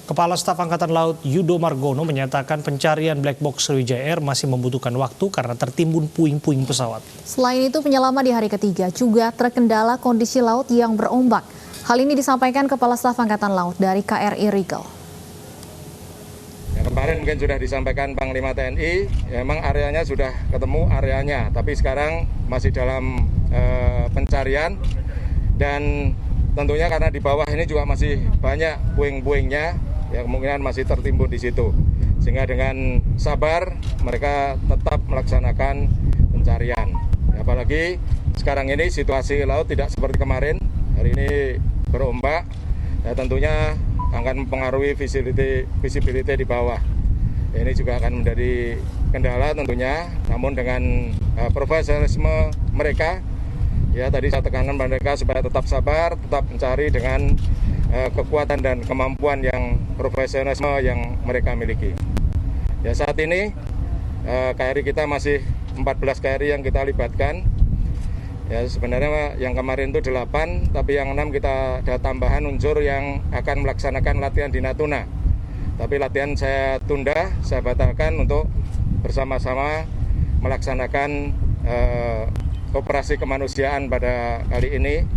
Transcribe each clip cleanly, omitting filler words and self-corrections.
Kepala Staf Angkatan Laut Yudo Margono menyatakan pencarian black box Sriwijaya Air masih membutuhkan waktu karena tertimbun puing-puing pesawat. Selain itu, penyelaman di hari ketiga juga terkendala kondisi laut yang berombak. Hal ini disampaikan Kepala Staf Angkatan Laut dari KRI Rigel. Ya, kemarin mungkin sudah disampaikan Panglima TNI, ya, memang areanya sudah ketemu areanya, tapi sekarang masih dalam pencarian dan tentunya karena di bawah ini juga masih banyak puing-puingnya, ya kemungkinan masih tertimbun di situ. Sehingga dengan sabar mereka tetap melaksanakan pencarian. Ya, apalagi sekarang ini situasi laut tidak seperti kemarin, hari ini berombak, ya tentunya akan mempengaruhi visibility di bawah. Ya, ini juga akan menjadi kendala tentunya, namun dengan profesionalisme mereka, ya tadi saya tekankan pada mereka supaya tetap sabar, tetap mencari dengan kekuatan dan kemampuan yang profesionalisme yang mereka miliki. Ya saat ini KRI kita masih 14 KRI yang kita libatkan. Ya sebenarnya yang kemarin itu 8, tapi yang 6 kita ada tambahan unsur yang akan melaksanakan latihan di Natuna. Tapi latihan saya tunda, saya batalkan untuk bersama-sama melaksanakan operasi kemanusiaan pada kali ini,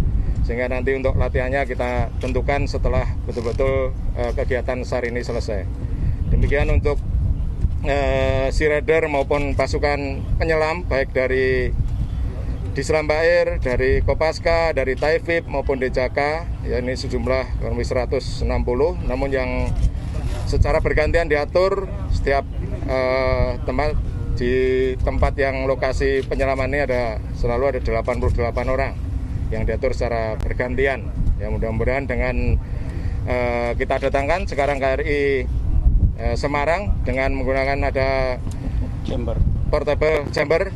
sehingga nanti untuk latihannya kita tentukan setelah betul-betul kegiatan SAR ini selesai. Demikian untuk Sea Radar maupun pasukan penyelam baik dari Dislam Air, dari Kopaska, dari Taifib maupun Dejaka, ya ini sejumlah kurang lebih 160, namun yang secara bergantian diatur setiap tempat. Di tempat yang lokasi penyelaman ini selalu ada 88 orang yang diatur secara bergantian. Ya mudah-mudahan dengan kita datangkan sekarang KRI Semarang dengan menggunakan ada portable chamber,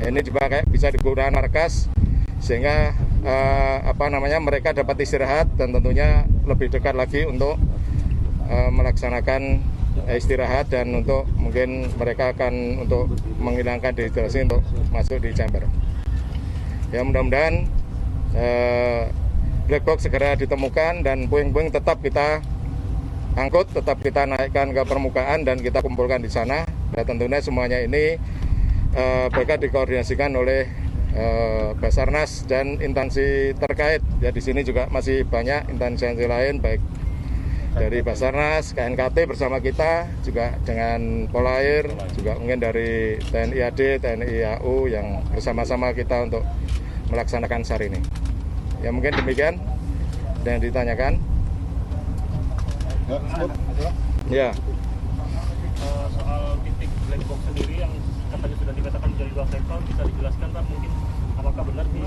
ini juga bisa digunakan markas sehingga mereka dapat istirahat dan tentunya lebih dekat lagi untuk melaksanakan istirahat dan untuk mungkin mereka akan untuk menghilangkan dehidrasi untuk masuk di chamber. Ya mudah-mudahan black box segera ditemukan dan puing-puing tetap kita angkut, tetap kita naikkan ke permukaan dan kita kumpulkan di sana. Dan tentunya semuanya ini mereka dikoordinasikan oleh Basarnas dan instansi terkait. Ya di sini juga masih banyak instansi lain baik dari Basarnas, KNKT bersama kita, juga dengan Polair, juga mungkin dari TNI AD, TNI AU yang bersama-sama kita untuk melaksanakan SAR ini. Ya mungkin demikian yang ditanyakan. Ya. Soal titik black box sendiri yang katanya sudah dikatakan menjadi 2 sektor, bisa dijelaskan Pak mungkin apakah benar di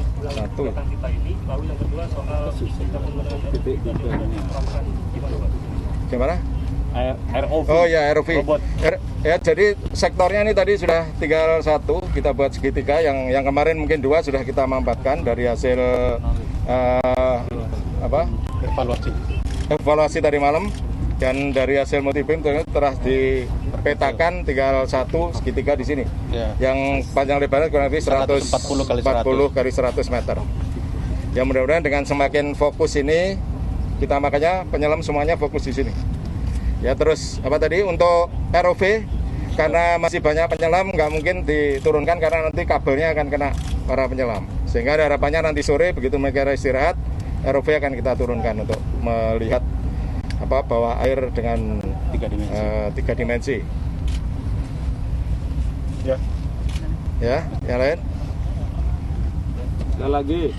belakang kita ini? Lalu yang kedua soal kita menggunakan titik gimana Pak? Gimana? ROV. Oh ya ROV. Ya jadi sektornya ini tadi sudah tinggal 1 kita buat segitiga, yang kemarin mungkin 2 sudah kita mampatkan dari hasil evaluasi tadi malam, dan dari hasil multibim telah dipetakan tinggal 1 segitiga di sini. Ya. Yang panjang lebarnya kurang lebih 140 kali 100 meter. Ya mudah-mudahan dengan semakin fokus ini kita makanya penyelam semuanya fokus di sini. Ya terus untuk ROV karena masih banyak penyelam nggak mungkin diturunkan karena nanti kabelnya akan kena para penyelam. Sehingga harapannya nanti sore begitu mereka istirahat, ROV akan kita turunkan untuk melihat bawah air dengan 3 dimensi. Ya. Ya, yang lain? Ada lagi.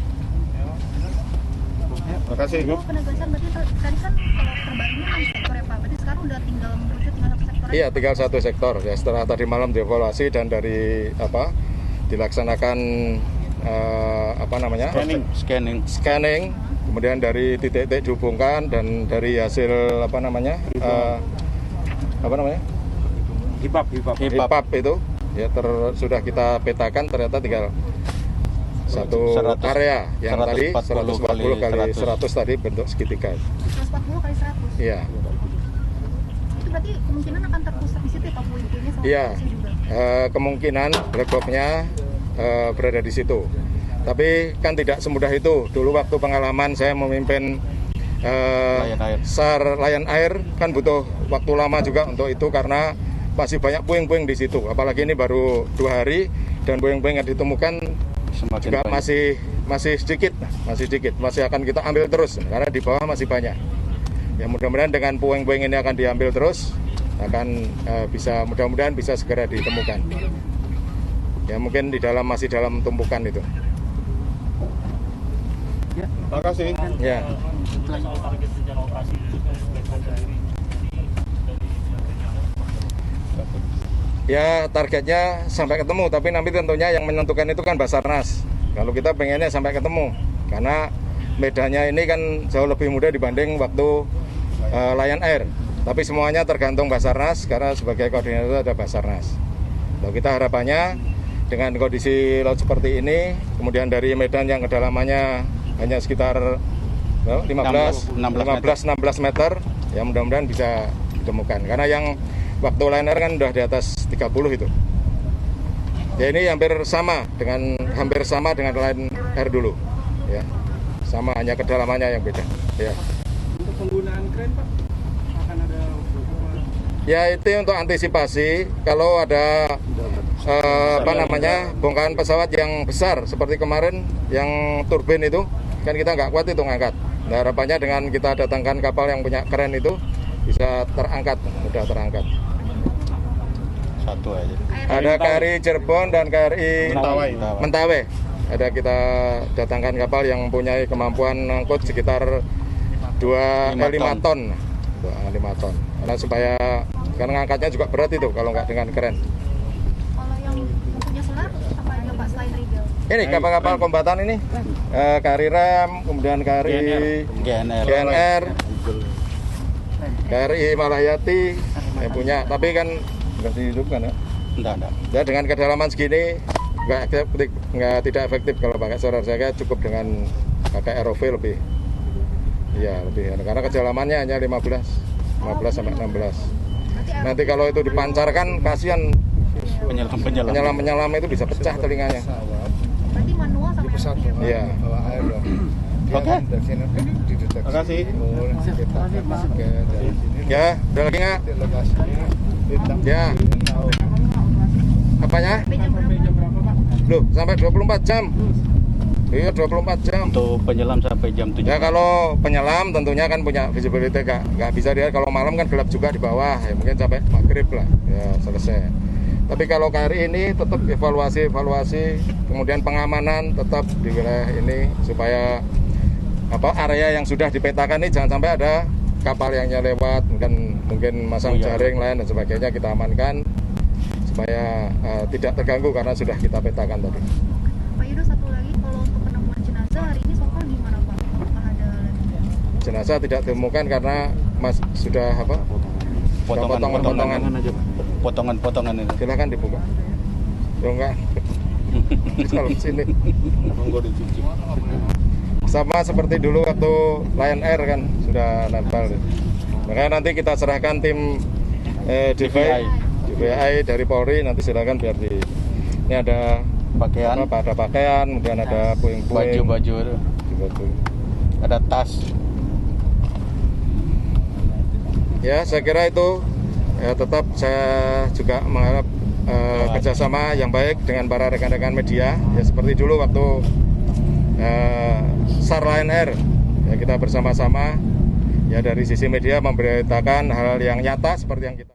Terima kasih. Penegasan berarti tadi kan kalau terbarunya 6 sektor ya Pak, berarti sekarang udah tinggal mengerucut tinggal 1 sektor. Iya, tinggal 1 sektor ya setelah tadi malam dievaluasi dan dari dilaksanakan scanning, kemudian dari titik-titik dihubungkan dan dari hasil hipap itu ya sudah kita petakan ternyata tinggal 1 area yang tadi 140 kali 100 tadi bentuk segitiga. 140 kali 100? Iya. Itu berarti kemungkinan akan terpusat di situ ya Pak puing-puingnya sama iya, juga? Kemungkinan black box-nya berada di situ. Tapi kan tidak semudah itu. Dulu waktu pengalaman saya memimpin SAR Lion Air kan butuh waktu lama juga untuk itu karena masih banyak puing-puing di situ. Apalagi ini baru 2 hari dan puing-puing yang ditemukan juga masih sedikit, masih akan kita ambil terus karena di bawah masih banyak. Ya mudah-mudahan dengan puing-puing ini akan diambil terus, akan mudah-mudahan bisa segera ditemukan. Ya mungkin masih dalam tumpukan itu. Terima kasih. Ya. Soal target rencana operasi khususnya untuk black box sendiri. Ya targetnya sampai ketemu, tapi nanti tentunya yang menentukan itu kan Basarnas. Kalau kita pengennya sampai ketemu, karena medannya ini kan jauh lebih mudah dibanding waktu Lion Air. Tapi semuanya tergantung Basarnas, karena sebagai koordinator ada Basarnas. Lalu kita harapannya dengan kondisi laut seperti ini, kemudian dari medan yang kedalamannya hanya sekitar 15-16 meter, ya mudah-mudahan bisa ditemukan. Karena yang waktu Lion Air kan udah di atas 30 itu. Ya ini hampir sama dengan Lion Air dulu. Ya. Sama, hanya kedalamannya yang beda. Ya. Untuk penggunaan kren, Pak, akan ada ya itu untuk antisipasi kalau ada bongkahan pesawat yang besar seperti kemarin yang turbin itu kan kita nggak kuat itu ngangkat. Nah, harapannya dengan kita datangkan kapal yang punya kren itu bisa mudah terangkat. satu aja. Ada KRI Cirebon dan KRI Mentawai. Ada kita datangkan kapal yang mempunyai kemampuan angkut sekitar 5 ton. 5 ton. Karena ngangkatnya juga berat itu kalau nggak dengan kren. Kalau yang punya selar apa aja Pak selain Rigel? Ini kapal-kapal kombatan ini, KRI Ram, kemudian KRI GNR, KRI Malahayati yang punya, tapi kan nggak dihidupkan ya. Enggak. Ya dengan kedalaman segini tidak efektif kalau pakai sonar. Saya cukup dengan pakai ROV lebih. Iya lebih, karena kedalamannya hanya 15 sampai 16. Nanti kalau itu dipancarkan, kasihan penyelam itu bisa pecah telinganya. Berarti manual sama yang Iya. Oke. Terima kasih. Ya, udah lagi nggak? Ya. Apanya? Loh, sampai 24 jam. Iya, 24 jam. Untuk penyelam sampai jam 7. Ya kalau penyelam tentunya kan punya visibility, nggak bisa dia kalau malam kan gelap juga di bawah, ya mungkin sampai maghrib lah, ya selesai. Tapi kalau KRI ini tetap evaluasi, kemudian pengamanan tetap di wilayah ini supaya area yang sudah dipetakan ini jangan sampai ada kapal yang lewat, mungkin masang jaring lain dan sebagainya kita amankan supaya tidak terganggu karena sudah kita petakan tadi. Pak Yudo, satu lagi, kalau untuk penemuan jenazah hari ini so far gimana Pak? Apakah ada lagi? Jenazah tidak ditemukan karena sudah potongan-potongan aja, Pak. Potongan-potongan itu. Silakan dibuka. Enggak. Kalau sini. Sama seperti dulu waktu Lion Air kan sudah nempel. Makanya nanti kita serahkan tim DVI dari Polri, nanti silakan biar ini ada Pakaian, kemudian ada puing-puing, baju, ada tas. Ya, saya kira itu tetap saya juga mengharap kerjasama yang baik dengan para rekan-rekan media. Ya seperti dulu waktu SAR Lion Air, ya kita bersama-sama ya dari sisi media memberitakan hal yang nyata seperti yang kita